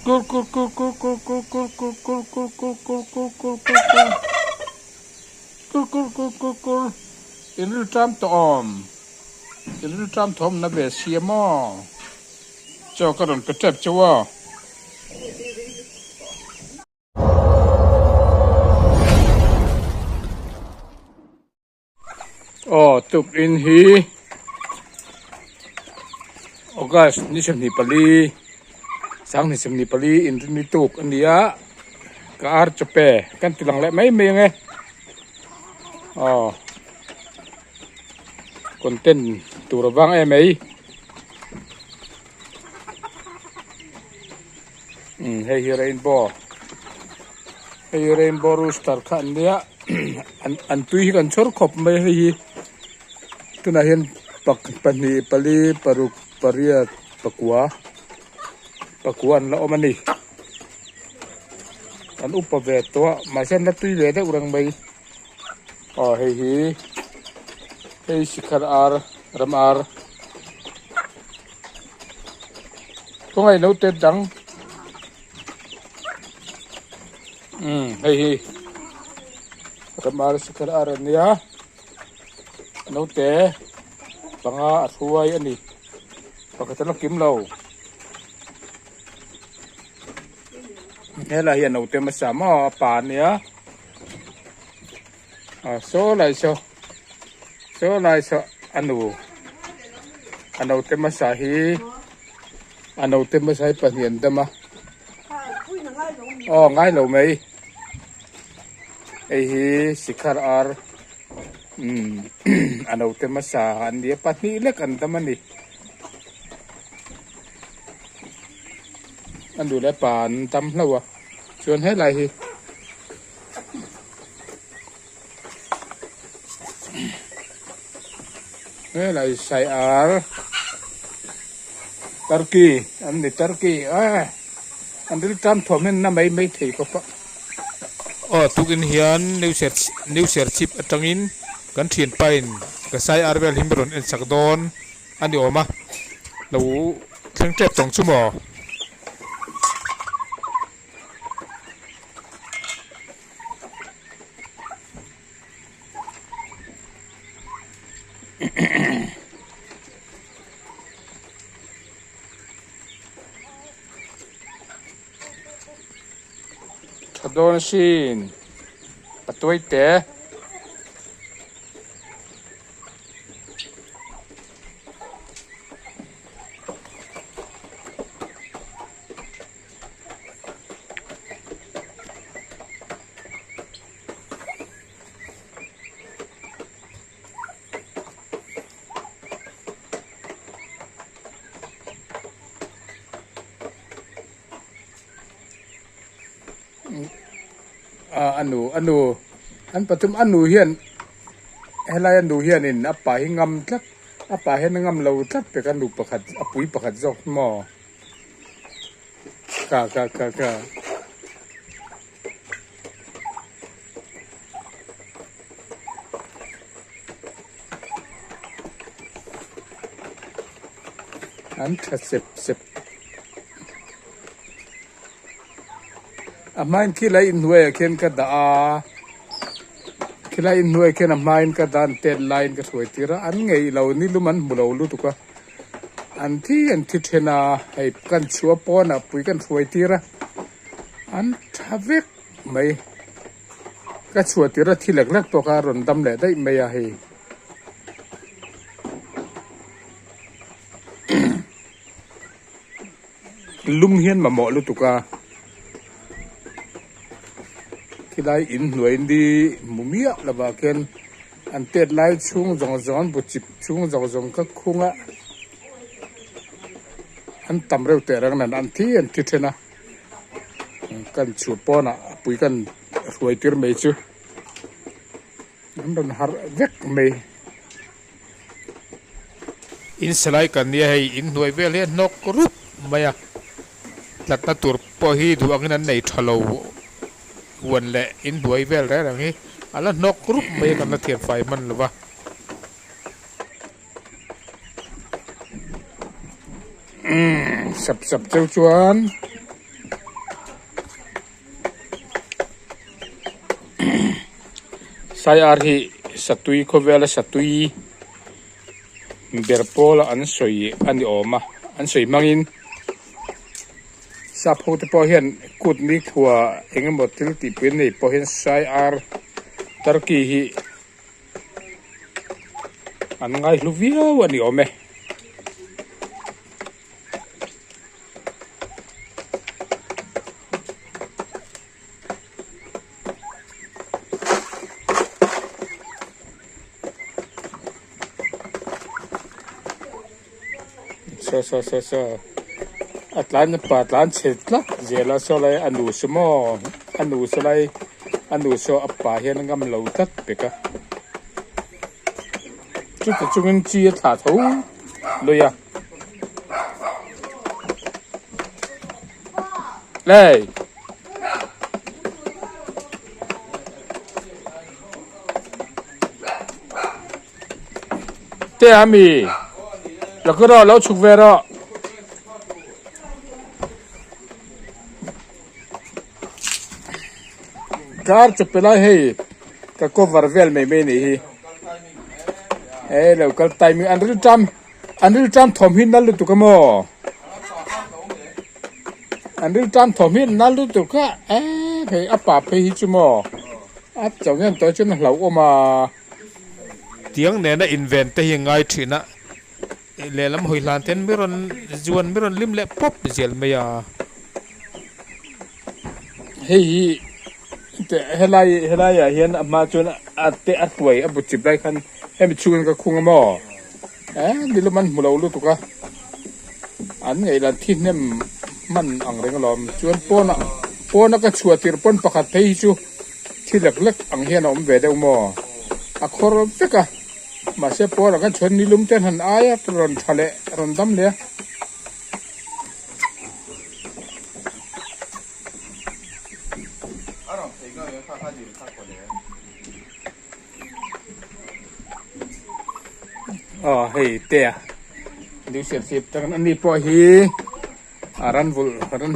กูกูกูกูกูกูกูกูกูกูกูกูกูกูกูกูอินรูตามตอมอินรูตามทอมนะเบสเซียมอเจ้ากระโดดกระเจ็บเจ้าว่าอ๋อตุกอินฮีโอกัสนิชมนิปลีสังนิชมนิปลีอินนิตุกอันเดียกอาร์จะเปกันติลังเละไม่เมงไงอ๋อคนเต้นตัวระวังไอ้ไหมให้เฮเรนบอให้เรนบอรูสตาร์ขันเดียอันตุยกันชอร์ขบไม่ให้ตุน่าเห็นปักปันนีปลีปรุกปริยปักวัวละอมันนี่อันอุปเวทตัวมาเช่นนัตุยเลยได้อุรังใบอ๋อให้สิขารอาร์รำอาร์พวกไอ้โน้ตเต็ดดังให้รำอาร์สิขารอาร์เนี่ยโน้ตเตะบังอาอัดหัวอันนี้ปกติเรากิมเราเนี่ยเราเห็นโน้ตเตะมาสามารถป่านเนี่ยโซ่ไรโซ่ไรโซ่อันนู้เต็มมาสาฮีอันนู้เต็มมาใช้ปะเหียนเต็มมาอ๋อง่ายเหรอไหมไอ้ฮีสิคาร์อาร์อันนู้เต็มมาสาอันเดียปัดนี้เล็กอันเต็มมันนี่อันดูแลป่านทำแล้ววะชวนให้ไรฮีนี่อะไรใส่อาร์ตุรกีอันนี้ตุรกีอันนี้ตามถ่วงนั่นไม่ถีบก็อ๋อทุกอินเฮียนนิวเซอร์ชิปตั้งอินกันเทียนไปก็ใส่อาร์เวลฮิมบรอนเอ็นสักดอนอันนี้ออกมาเราเครื่องเจ็บ2 ชั่วโมงโดนชินปัตไว้เตะอันปัจจุบันอันนูเฮียนให้ไรอันนูเฮียนนี่อัปปะให้งำทักอัปปะให้งำเราทักไปกันดูประคัดอปุ๋ยประคัดจอกหม้อกะอันถ้าเสพอามาอินคิดอะไรอินหัวเขียนกระดาคิดอะไรอินหัวเขียนอามาอินกระดานเต็นไลน์ก็สวยทีละอันไงเรานี่รู้มันบุเรารู้ตุกะอันที่เทน่าให้กันชัวปอนะปุยกันสวยทีละอันทับเวกไม่ก็สวยทีละที่เล็กๆตัวการุนดำเลยได้ไม่ยาให้ลุมเฮียนมาเหมาะรู้ตุกะที่ได้อินหน่วยดีมุมีอะละบาเกนอันเต็ดไล่ช่วงจงบุจิบช่วงจงก็คุ้งอะอันตำเร็วแต่รังนั้นอันที่เทนะกันชูปอนะปุยกันรวยตีร์ไม่ชูอันนั้นหาเวกไม่อินสไลกันเนี่ยให้อินหน่วยเวลีนกรุบไม่อะหลักนัตัวพอฮีดูอันนั้นในทะเลวันเละอินหน่วยเวลแล้วอย่างนี้อันนั้นนกรุบไม่กันนัเทียนไฟมันหรือวะสับเจ้าจวน sai arhi satui khovela satui berpola an soi ani oma an soi mangin sa phote po hian kut ni khua engemaw til ti pin nei po hian sai ar tarki hi an ngai hluvia ani ome so atlan chetla zela so lai anu sumo anu so lai anu so appa hian ngam lo tak peka chu chu ngin chi tha tho loya lei te ami lo ko lo chuk ve ro car chụp lại hay cái cover vel mấy bên này là cái tay mình anh đi trăm thom hin nál tụ cái mò anh đi trăm thom hin nál tụ cái phải áp bả phải hít chứ mò áp chẳng nên tới chỗ nào lâu mà tiếng này nó invent tới hiện ngay chuyện á lẽ lắm hồi lan tên miron lim lệ pop zel mày à hey helai ya hian ama chun ate atwai abu chiplai khan hem chun ka khunga mo diluman mulo lu tuka an ngei lan thin nem man ang reng lom chuan pona ka chuatir pon pakhat thei chu thilak lek ang hian om ve deu mo a khor peka ma se pona ka chon ni lum ten han aya ron thale ron dam le hey tea di sip tangan ani po hi aran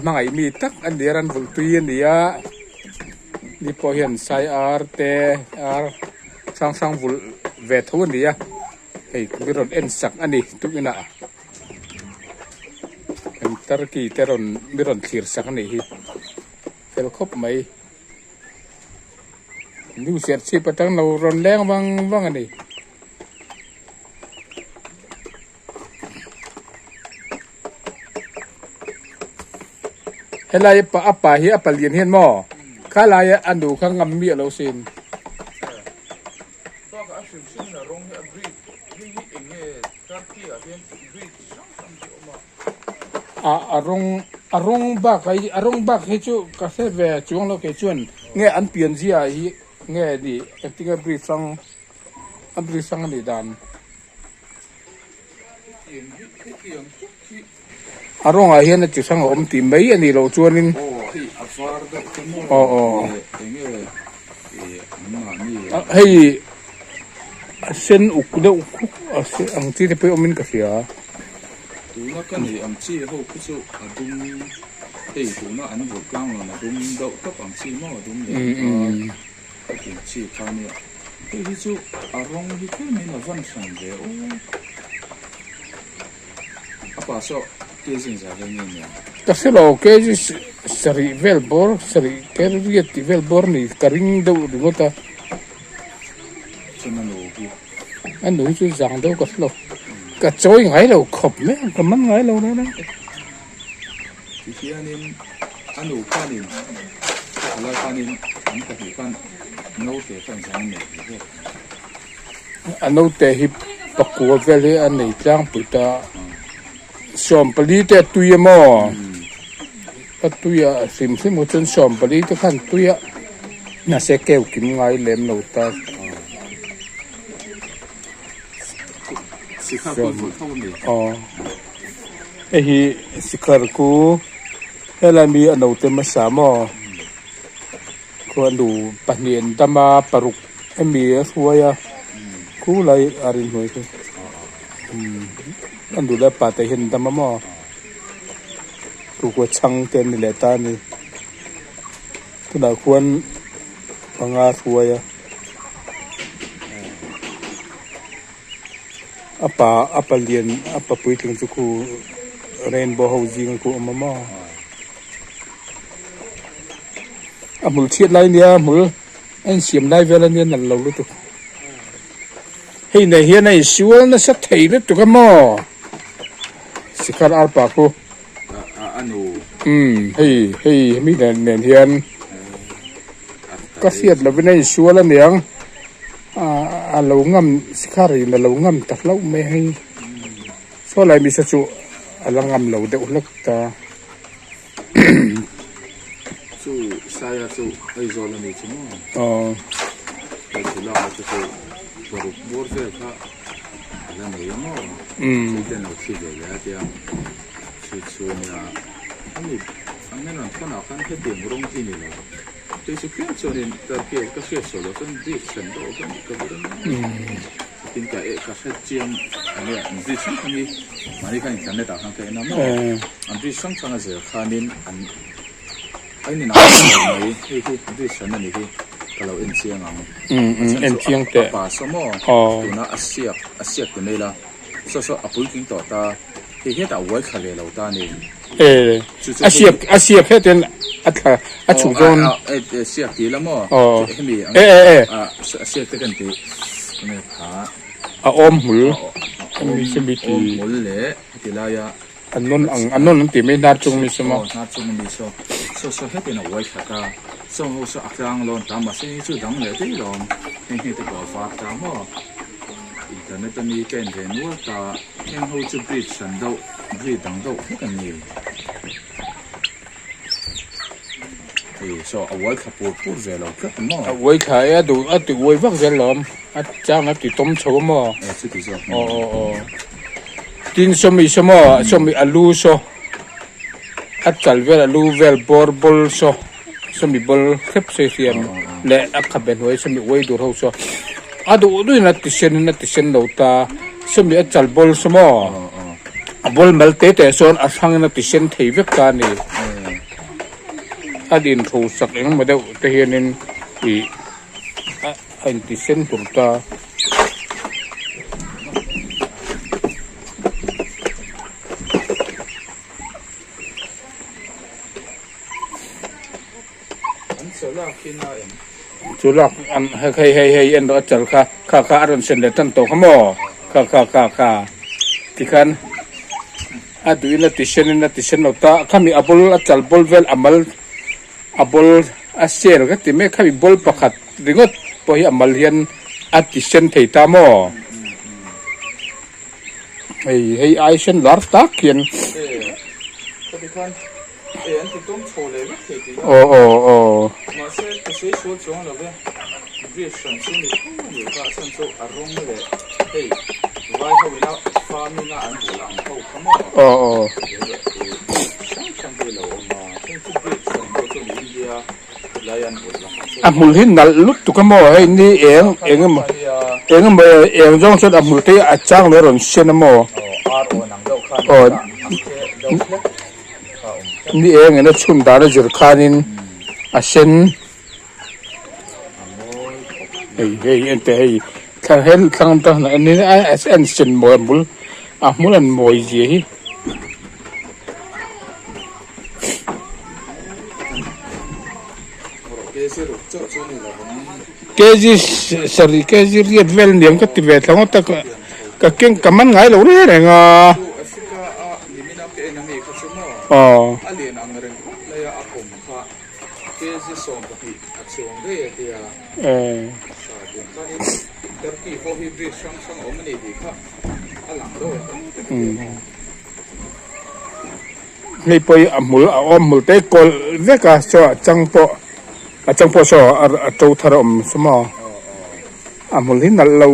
mangai mi tak an diaran vul tuin dia di po hian sai ar te ar sang vul ve thun dia hey biron en sak ani tukina en tarki teron biron thir sak ani hi fel khop mai di sip patang no ron leng wang ani helai pa apa hi apalian hian mo khalai anu khang ngam mi lo sin to ka sim sin na rong hi agri hi enge tarki a hian agri sam ti oma arong ba kai chu ka se ve chuang lo ke chuan nge an pian zia hi nge di acting agri sang ni dan arong a hian chu sang om ti mai ani lo chuanin hei sen uk de ang ti te pe omin ka sia tu na kan ni ang chi ho ku chu adum hei tu na an bu klang lo na dum do kap ang chi mo dum le ki chi kha ni hei chu arong hi ke ni na van sang de o apa so ke sin za de ni kasi lo ke sari velbor sari ke riet velbor ni karing do ngota chana lo ki an nu chu jang do ka lo ka choi ngai lo khop me ka man ngai lo na ti hianin anu kanin ala kanin an ka hi kan no te kan sang ne he ano te hi pakua vele an nei tlang puta som pali te tuya mo tuya sim mo chun som pali te khan tuya na se keu kim ngai lem lo ta si kha ko fu thau ni hi sikar ku helami ano te masamo ko andu panien tama paruk emi suaya ku lai arin hoi ko andu la pa te hin tama mo ku ko chang ten ni leta ni tu na kuan panga suaya apa lian apa pui ting chu ku rainbow housing ku mama amul chiat lai nia mul an siam lai vela nia nan lo lu tu hei nei hian nei siwal na sa thei le tu ka mo sikar ar pa ko anu hei mi nen hian ka siat lo nei siwal an yang a lo ngam sikari na lo ngam tak lo me hei so lai mi sa chu alangam lo de ulak ta chu saya chu ai zo la ni chu mo chu la chu chu por bor se ka la ni mo chu no chi de ya dia chu nya ani nan kana kan ke de rong ti ni lo这是变成的，但给个些说了，真的深度跟个不能。应该个些讲，อันนี้อันที่สำคัญนี่มาที่การการได้ต่างกันแค่นั้นมั้งอันที่สำคัญก็คือการนี้อันไอ้นี่นะไอ้ที่อันที่สำคัญนี่คือเราเอ็นเชียงอ่ะเอ็นเชียงแต่ป่าสมอตัวน่ะอาเซียตัวนี้ละส่วนอัปปุยกินต่อตาที่เหตุเอาไว้ขายเราตานี่อาเซียแค่เดือนอัดฉุกจนเสียกี่ละมั้งให้มีเสียกันที่เนี่ยขาอมหูมีสมิติหมดเลยที่ลายอันนั้นตีไม่น่าจงมีสมองน่าจงมีส่วนให้เป็นเอาไว้ขายส่วนส่วนอักษรลอนตามมาสิ่งที่ดังเลยที่ลอนให้ที่ตัวฟ้าตามว่าอินเทอร์เน็ตมีเกณฑ์เห็นว่าตาแค่เขาจะปิดสันดาวปิดดังดาวให้กันนี่so a wai kha pur ve lo ka mo a wai kha ya du wai vak zel lom a chang a ti tom chho mo chu ti zo tin somi alu so a chal vel alu vel bol so somi bol khep se siam le a kha ben hoi somi wai dur ho so a du na ti sen lo ta somi a chal bol so mo a bol mal te son a sang na ti sen thei vek ka ni adin thu sak eng ma deuh te hianin I anti sen turta chulak an hei en do chal kha aron sen le tan to khamo kha tikan aduina ti sen no ta khami abul achal bol vel amal abol aser ka time khabi bol pakhat ringot pohi amal hian atisen thei ta mo hei ai sen lar tak hian an ti tom chole ve thei ti ma se to se so chong lo ve vi san sin ni ni ka san so arong le hei vai ho ila farming an bulang ho kamo sang te lo ma thei chu vi san ko chu India layan bulang amul hin nal lut tu kamo hei ni eng jong sot amul te achang le ron sen mo nang do khan ni na chun da na jur khanin a sen hei ente hei kha hel khang ta na ni a sen mo mul a mulan moi ji hi keji riet vel niam ka ti ve thang ta ka keng kaman ngai lo re nga alien ang ren laya akom kha kesi som ki achong re dia sa din kani terki ho hi bri sang omni di kha alang do ni poi amul amul te kol ve ka so chang po so a to tharom sama amul hin lo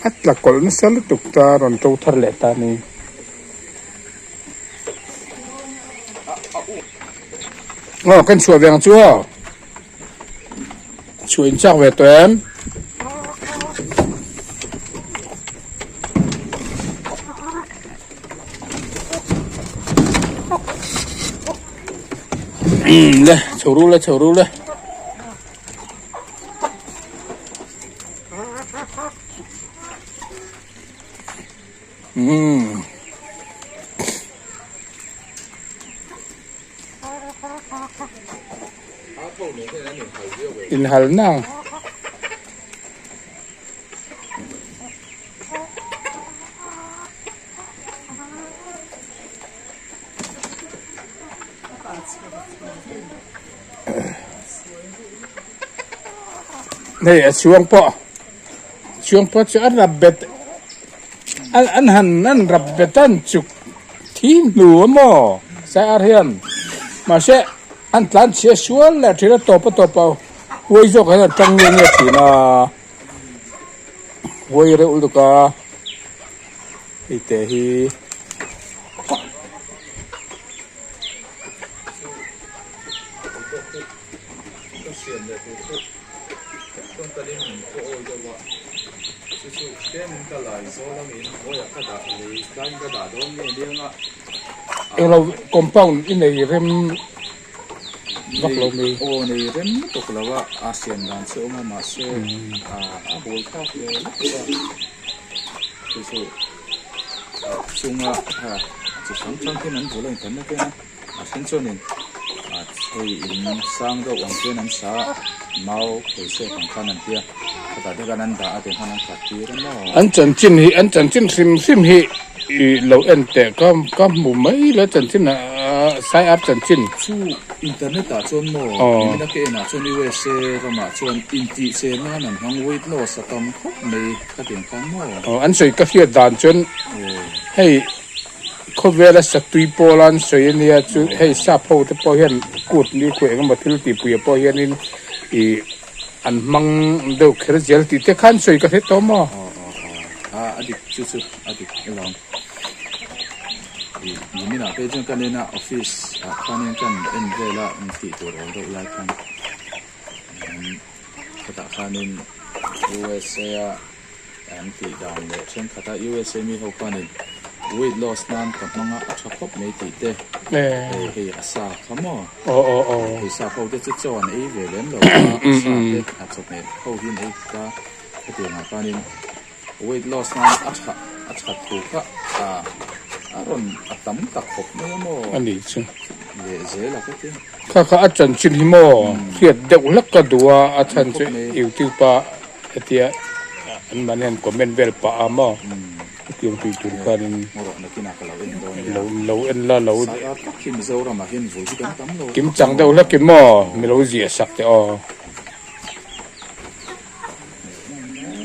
atla kol na sal tuk ta ron to thar le ta ni kan chua veng chua chuin chak ve tem le choru le in hal nang này chuông po cho ăn rập bệt ăn hẳn ăn rập bệt ăn chục thí nửa mò sai ăn hiền mà sẽ ăn tán chia xuống là chỉ là tổ bao quay cho cái là trong những cái thì là quay rồi được cả thì thế thì em là compound in này rem vắt lâu mi ô này rem tục là vợ ASEAN làm sự mà sẽ bồi khác về sự chung ha chỉ sáng trong cái nắng vừa lên thấm cái này sáng cho nên thì sang đâu bằng cái nắng sáng mau thì sẽ bằng khả năng kiaแต่ถ้าการนั้นด่าเป็นขนาดขัดที่แล้วเนาะอันจันจินซิมฮีเราเอ็นแต่ก็หมู่ไม่แล้วจันจินไซอัพจันจินสู้อินเทอร์เน็ตจนโม่ไม่ได้แค่น่ะจนUSAก็มาจนอินทิเซนนั่นห้องเวทโลสตอมทุกในกระเทียมข้างโม่อันสวยก็เพียดานจนให้เขาเวลาสักตุยโปลันสวยเนี่ยจุให้ซาโพแต่พอเห็นกูดนี่คุยกันมาที่ตีปุยพอเห็นนี่อันมังเดูเครือเจลติเตขันสวยก็เห็นตัวมั้งอดีตชุดอดีตลองนี่นะเป็นจังกันเลยนะออฟฟิศคันนี้กันเอ็นเวลาติดตัวเราดูไลฟ์กันขณะคันนี้ USA อันติดดาวเลยเช่นขณะ USA มีเขาคันนี้weight loss นั้นกับมังอ่ะชอบพบไม่ติดเด้เฮ้ยอาซาเขามั้งเฮ้ยซาเขาจะจอนเวเลนหรออาซาเด็กอาชอบเนี่ยเขาหินก็เดี๋ยวนะคันนี้weight loss นั้นอาชอบถูกก็อารมณ์ตั้มตะขบไม่โม่อันนี้ใช่เจ๊ละก็จริงข้าอาจารย์ชินฮิโม่เสียเด็กเล็กก็ดูว่าอาจารย์จะอยู่ที่ป่าเดียอันมันเห็นคอมเมนต์เวลป่ามั่งที่อยู่ที่จุดกันเราเอ็นละเรากิมจังเด็กเล็กกิมมั่งไม่รู้เสียสักแต่อ๋อ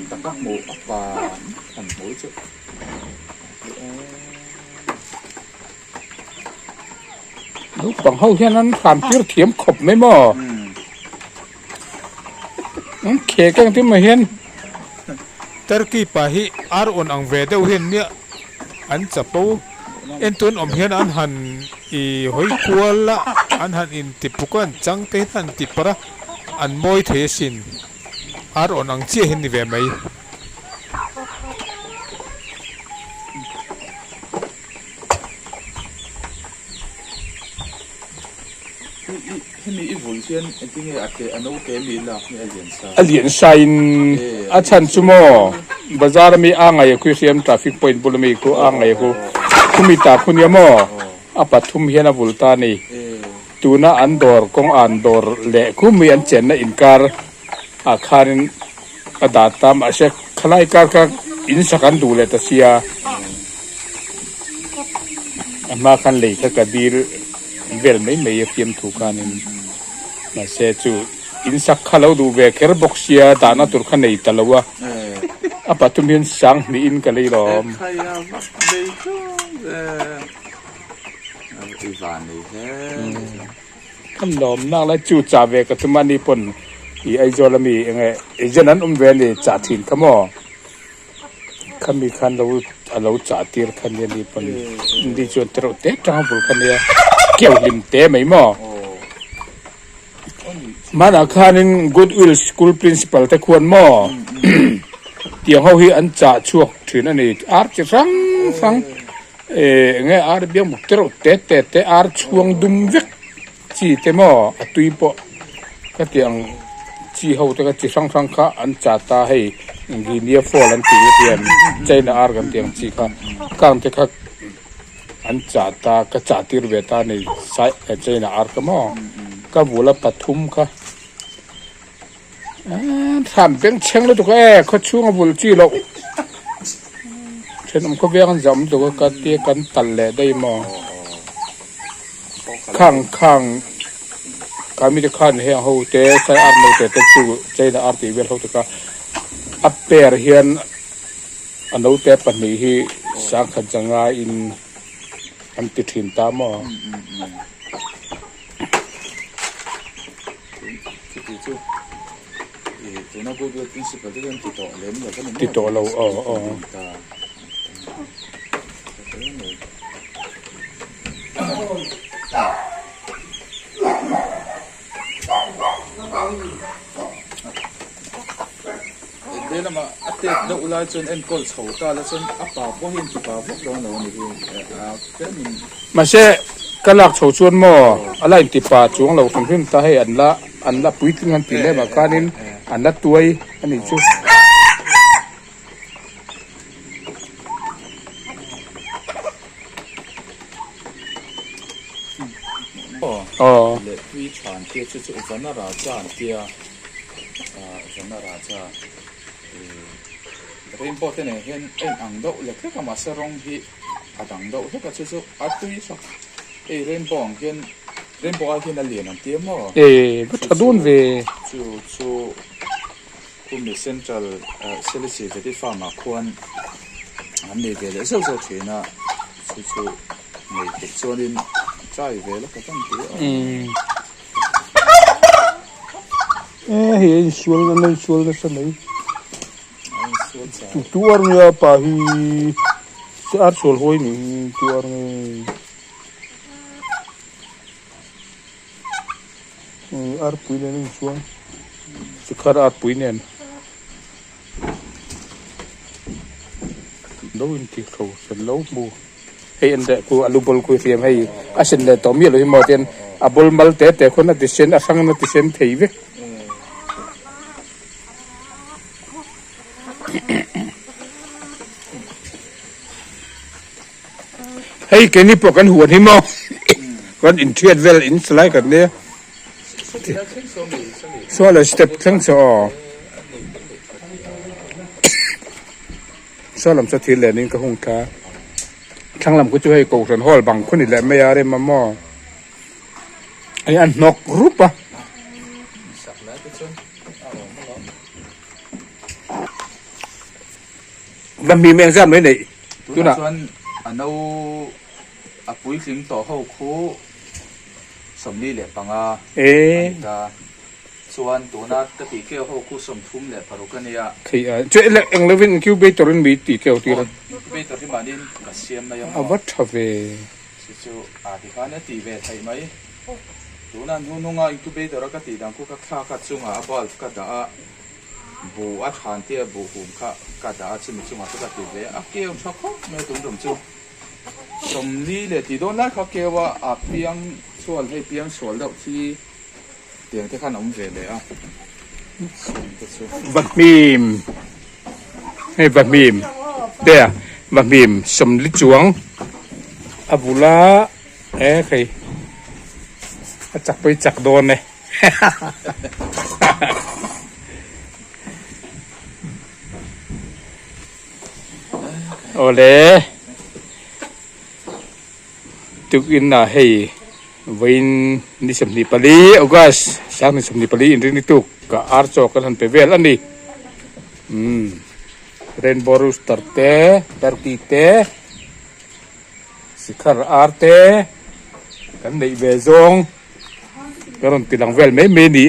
ตะกักหมูป่าหันหมูจุดลูกบังเฮาแค่นั้นความเชื่อเทียมขบไม่หม้อนั่นเขกันที่มาเห็นตะกี้ป่าฮีอาร์ออนอังเวเดวเห็นเนี่ยอันจะปูเอ็นตัวอมเห็นอันหันอีหอยคัวละอันหันอินติปุกันจังเตหันติปะอันมอยเทสินอาร์ออนอังเจียเห็นนี่เวไหมนี่อีวุ่นเช่นไอ้ที่เนี่ยอันนู้นเกมีละนี่อเลียนไซน์อาชันซูโม่บาซาร์มีอ่างไงคุยเสียมทราฟิกพอยต์บุลมีกูอ่างไงกูคุมิตาคุณยามออาปัทุมเฮียนาบุลตานีตัวน่าอันดอร์กงอันดอร์เละคุมีอันเจนน่ะอินการอาคารินอดาตามอาเชคขลายการกัอินสักันดูเลตเซียมาคันเลยถ้ากระดีเวลไม่เพียมถูกกันน่ะเสจูอินสักขลาวดูเวเคอร์บ็อกเซียตานาตุรขันในตะลวะอาปัตุมินสังมีอินกันเลยหรอคำนอมนั่งแล้วจูจ่าเวกับตุมันนี่ปนอีไอโจลมียังไงไอเจนั้นเวนี่จ่าถิ่นขมอขมีขันเราจ่าตีร์ขันนี่ปนดีจนตรเตะจังบุลขันเนี่ยเกี่ยวลิมเตะไม่หมอมันอาคาริน Goodwill School Principal แต่ควรหมอเดี๋ยวเขาให้อันจ่าช่วงถึงอันนี้อาร์จะฟังไงอาร์เบี้ยมุกเตะอาร์ช่วงดุมวิกจีเตมอตุยปอก็เตียงจีเขาแต่ก็จีฟังค่ะอันจ่าตาให้กินเยอะฟอลันตีเตียนใจน่าอาร์กันเตียงจีค่ะการแต่ค่ะ อันจ่าตาก็จ่าติรเวตาในใช้ใจน่ะอาร์กมอก็บุรปทุมค่ะทำเป็นเชิงแล้วตัวเขาช่วงบุลจีเราเช่นผมก็เวียงจำตัวก็เตี้ยกันตันแหละได้มอข้างการมีแต่ข้านเฮียเขาเตะใส่อาร์โนเตะจู่ใจน่ะอาร์ตีเวลเขาตัวก็อัปเปอร์เฮียนอันนู้เตะปันนี้ที่สังขัดจังไงอินอันติดหินตามอตัวนั้นก็เป็นสิ่งที่เราติดต่อเล่นแล้วก็ติดต่อเราเดี๋ยวมาอัปเดตดูแลจนเอ็นก็เฉาตาแล้วจนอัปปาพวกเห็นที่ป่าพวกเราเนี่ยนี่คือแค่มันมาเช่ก็หลักโฉชวนหม้ออะไรติดป่าช่วงเราถึงขึ้นตาให้อันละปุ๋ยถึงอันตีเล่มาการนี้อันละตัวอันนี้ชุดอ๋อเลยวิชาที่จะอุปนาราชาที่อุปนาราชาเรื่องพอที่เนี่ยเห็นอังโดเลยแค่ก็มาสร้างที่อังโดแค่ก็จะอัดตัวสักเรื่องพอเห็นเรื่องพอเห็นอะไรนั่นเตี้ยมั้งบัดดูนเวชูคุณมีเซ็นทรัลเซลิซีที่ฟาร์มาควรอันนี้เดี๋ยวจะเชื่อนะชูมีติดส่วนนี้ใช่เวลาก็ต้องเตี้ยเฮ้ยชวนกันเลยชวนกันสักหน่อยตัวเนี่ยป่าฮีจะอาร์ชวนหอยนี่ตัวเนี่ยอาร์ปุยเนี่ยชวนสุขาอาร์ปุยเนี่ยดูอินทิเขาเป็นลูกบูให้อันเดกูอลูบอลกูเรียมให้อาศัยเดตอมีอะไรมาเตียนอับอลมาเตะคนนั้นติเซนอาสังนั้นติเซนเทียบเฮ้ยแกนี่พวกกันหัวที่มอกันอินเทียดเวลอินสไลด์กันเนี่ยส่วนเลยสเต็ปทั้งสองส่วนลำสะทีเลยนี่ก็คงค้าทั้งลำก็จะให้กูสันหอลบางคนนี่แหละไม่ยาได้มามอไอ้อันนกรูปะมันมีแมงซ้ำเลยนี่ดูนะอันนู้ปุ๋ยสิงต่อเข้าคู่สมนี่แหละปังส่วนตัวนั้นก็ตีเกี่ยวเข้าคู่สมทุ่มแหละปารุกันเนี่ยคือช่วยเล็กเอ็งเลวินคิวเบตอรินมีตีเกี่ยวตีละเบตอรินมาดินกัสเซียมนะยังวัดทเวจู่ที่ข้าเนี่ยตีเวทใช่ไหมตัวนั้นนุ่งอ่ะคิวเบตอร์ก็ตีดังคู่ก็ข้ากัดจุงอ่ะบอลก็ด่าบูอัดหันเตียบูหุ่มข้าก็ด่าชิมจุงอ่ะก็ตีเวเกี่ยวชักเขาไม่ตุ้มตุ้มจู่สมนี่เลยที่โดนนั้นเขาเกี่ยวว่าเพียงส่วนให้เพียงส่วนแล้วที่เตียงที่ข้าน้องเวเลยบักมีมให้บักมีมเดี๋ยวบักมีมสมลิจวงอบุลาใครจักไปจักโดนเลยโอเลตุกินน่ะให้วินนิสมนิปลีออกัสสักนิสมนิปลีอินทรินิตุกก็อาร์โจกันทันไปเวลอันนี้เรนบอรุสตัร์เตตัร์ติเตสิคาร์อาร์เตกันในเวซงก็รันติลังเวลไม่เมนี่